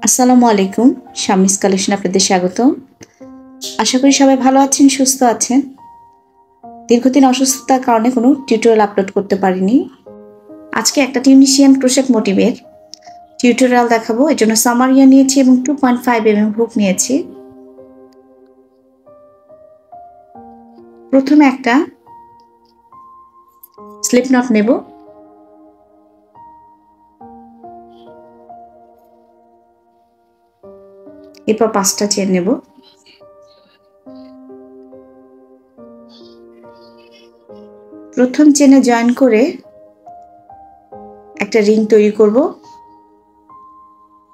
আসসালামু আলাইকুম। শামিস কালেকশন আপনাদের স্বাগতম। আশা করি সবাই ভালো আছেন, সুস্থ আছেন। দীর্ঘদিন অসুস্থতার কারণে কোনো টিউটোরিয়াল আপলোড করতে পারিনি। আজকে একটা টিউনিশিয়ান ক্রোশেট মোটিভের টিউটোরিয়াল দেখাবো। এর জন্য সামারিয়া নিয়েছি এবং 2.5 mm হুক নিয়েছি। প্রথমে একটা স্লিপ নট নেব। এরপর 5টা চেন নেব। প্রথম চেনে জয়েন করে একটা রিং তৈরি করব।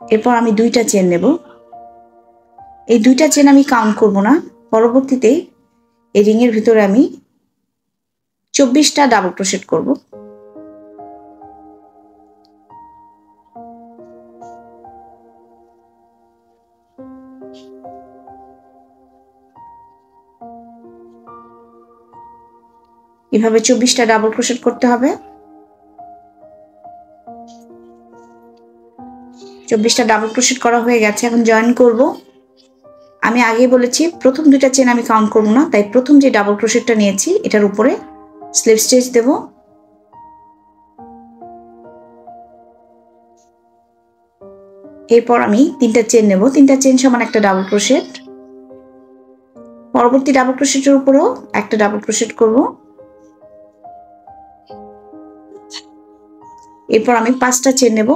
এরপর আমি 2টা চেন নেব। এই 2টা চেন আমি কাউন্ট করব না। পরবর্তীতে এই রিংয়ের ভিতরে আমি 24টা ডাবল ক্রোশেট করব। এভাবে 24টা ডাবল ক্রোশেট করতে হবে। 24টা ডাবল ক্রোশেট করা হয়ে গেছে। এখন জয়েন করব। আমি আগেই বলেছি প্রথম 2টা চেন আমি কাউন্ট করব না, তাই প্রথম যে ডাবল ক্রোশেটটা নিয়েছি এটার উপরে স্লিপ স্টিচ দেব। এরপর আমি 3টা চেন নেব। 3টা চেন সমান একটা ডাবল ক্রোশেট। পরবর্তী ডাবল ক্রোশেটের উপরেও একটা ডাবল ক্রোশেট করব। এরপর আমি 5টা চেন নেব।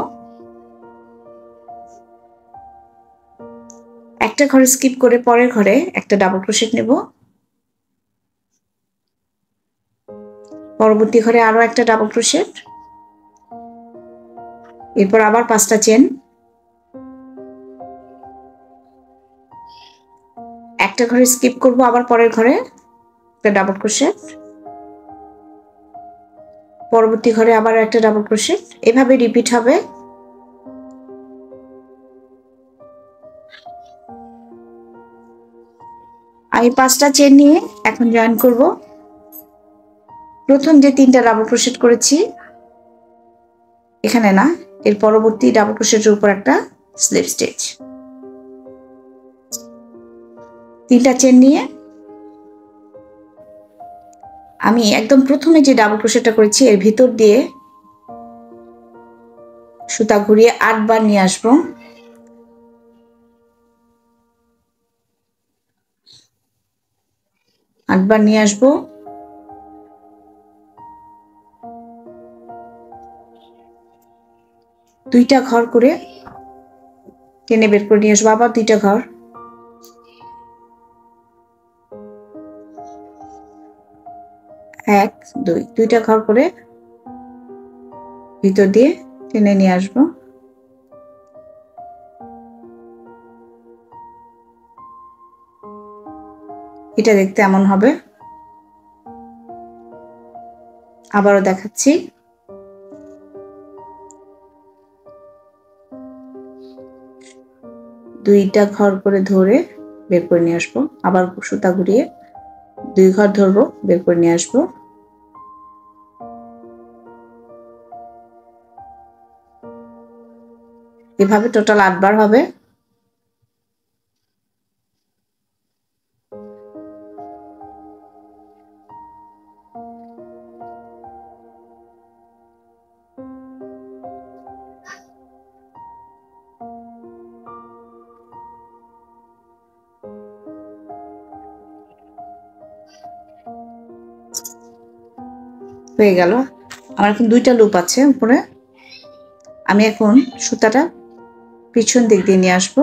একটা ঘরে স্কিপ করে পরের ঘরে একটা ডাবল ক্রোশেট নেব। পরবর্তী ঘরে আরো একটা ডাবল ক্রোশেট। এরপর আবার 5টা চেন। একটা ঘরে স্কিপ করব, আবার পরের ঘরে একটা ডাবল ক্রোশেট। পরবর্তী ঘরে আবার একটা ডাবল ক্রোশেট। এভাবে রিপিট হবে। আমি 5টা চেন নিয়ে এখন জয়েন করব। প্রথম যে 3টা ডাবল ক্রোশেট করেছি এখানে না, এর পরবর্তী ডাবল ক্রোশেটের উপর একটা স্লিপ স্টিচ। 3টা চেন নিয়ে আমি একদম প্রথমে যে ডাবল ক্রোশেটটা করেছি এর ভিতর দিয়ে সুতা ঘুরিয়ে 8 বার নিয়ে আসবো। আটবার নিয়ে আসবো। দুইটা ঘর করে টেনে বের করে নিয়ে আসবো। আবার 2টা ঘর। এক, দুই, 2টা ঘর করে ভিতর দিয়ে টেনে নিয়ে আসবো। এটা দেখতে এমন হবে। আবারও দেখাচ্ছি। দুইটা ঘর করে ধরে বের করে নিয়ে আসবো। আবার সুতা ঘুরিয়ে 2 ঘর ধরবো, বের করে নিয়ে আসবো। এভাবে টোটাল 8 বার হবে। হয়ে গেল। আমার এখন 2টা লুপ আছে উপরে। আমি এখন সুতাটা পিছন দিক দিয়ে নিয়ে আসবো।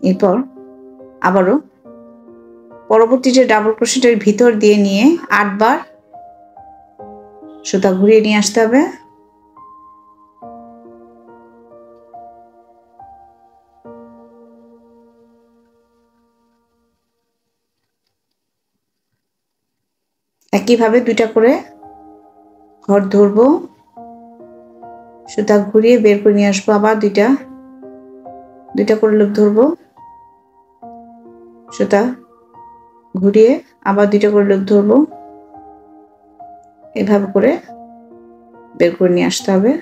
এরপর আবারও পরবর্তী যে ডাবল ক্রোশেটের ভিতর দিয়ে নিয়ে 8 বার সুতা ঘুরিয়ে নিয়ে আসতে হবে। একইভাবে 2টা করে ঘর ধরবো, সুতা ঘুরিয়ে বের করে নিয়ে আসবো। আবার 2টা করে লুপ ধরবো, সুতা ঘুরিয়ে আবার দুইটা করে লুপ ধরবো, এভাবে করে বের করে নিয়ে আসতে হবে।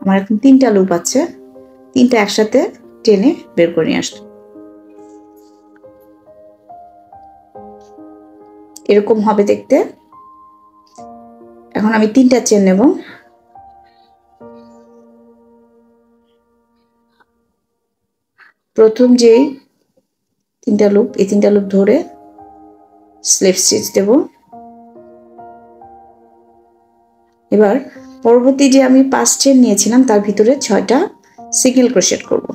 আমার এখন 3টা লুপ আছে, 3টা একসাথে টেনে বের করে নিয়ে আসতে এরকম হবে দেখতে। এখন আমি 3টা চেন নেব। প্রথম যে 3টা লুপ, এই 3টা লুপ ধরে স্লিপ স্টিচ দেব। এবার পরবর্তী যে আমি 5 চেন নিয়েছিলাম তার ভিতরে 6টা সিঙ্গেল ক্রোশেট করব।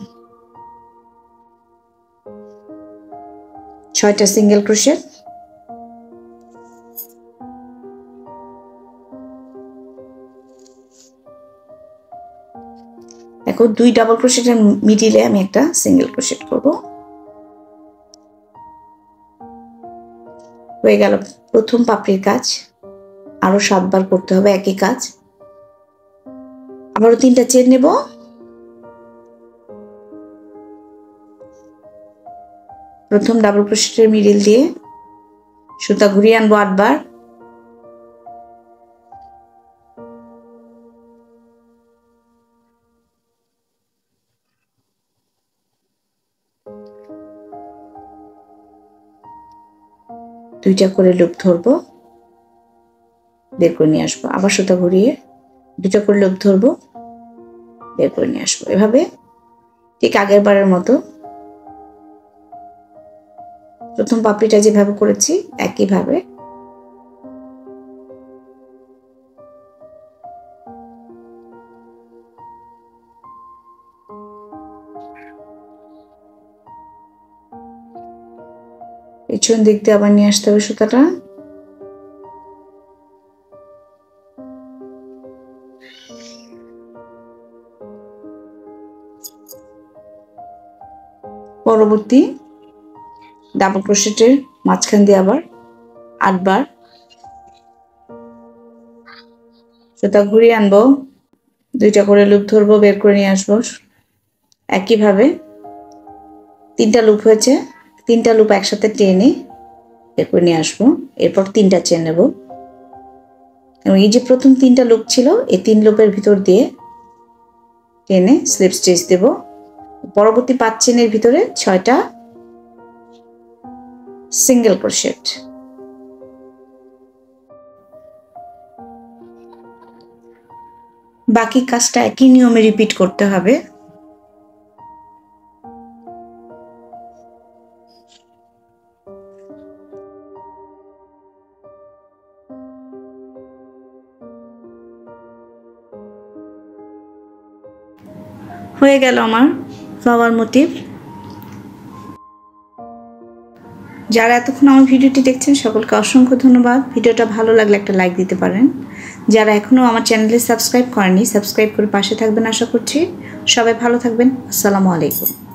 6টা সিঙ্গেল ক্রোশেট। দেখো 2 ডাবল ক্রোশেটের মিডিলে আমি একটা সিঙ্গেল ক্রোশেট করব। হয়ে গেল প্রথম পাপড়ির কাজ। আরো 7 বার করতে হবে একই কাজ। আবারও 3টা চেন নেব। প্রথম ডাবল ক্রোশেটের মিডিল দিয়ে সুতা ঘুরিয়ে আনবো 8 বার। দুইটা করে লুপ ধরবো, বের করে নিয়ে আসবো। আবার সুতা ঘুরিয়ে 2টা করে লুপ ধরবো, বের করে নিয়ে আসবো। এভাবে ঠিক আগের বারের মতো প্রথম পাপড়িটা যেভাবে করেছি একইভাবে পেছন দিক দিয়ে আবার নিয়ে আসতে হবে সুতাটা। পরবর্তী ডাবল ক্রোশেটের মাঝখান দিয়ে আবার 8 বার সুতা ঘুরিয়ে আনবো, 2টা করে লুপ ধরবো, বের করে নিয়ে আসবো। একইভাবে 3টা লুপ হয়েছে, 3টা লুপ একসাথে টেনে বের করে নিয়ে আসবো। এরপর 3টা চেন নেব। এবং এই যে প্রথম 3টা লুপ ছিল এই 3 লুপের ভিতর দিয়ে টেনে স্লিপ স্টিচ দেব। পরবর্তী 5 চেনের ভিতরে 6টা সিঙ্গেল ক্রোশেট। বাকি কাজটা একই নিয়মে রিপিট করতে হবে। হয়ে গেল আমার ফ্লাওয়ার মোটিভ। যারা এতক্ষণ আমার ভিডিওটি দেখছেন সকলকে অসংখ্য ধন্যবাদ। ভিডিওটা ভালো লাগলে একটা লাইক দিতে পারেন। যারা এখনও আমার চ্যানেলে সাবস্ক্রাইব করেনি সাবস্ক্রাইব করে পাশে থাকবেন আশা করছি। সবাই ভালো থাকবেন। আসসালামু আলাইকুম।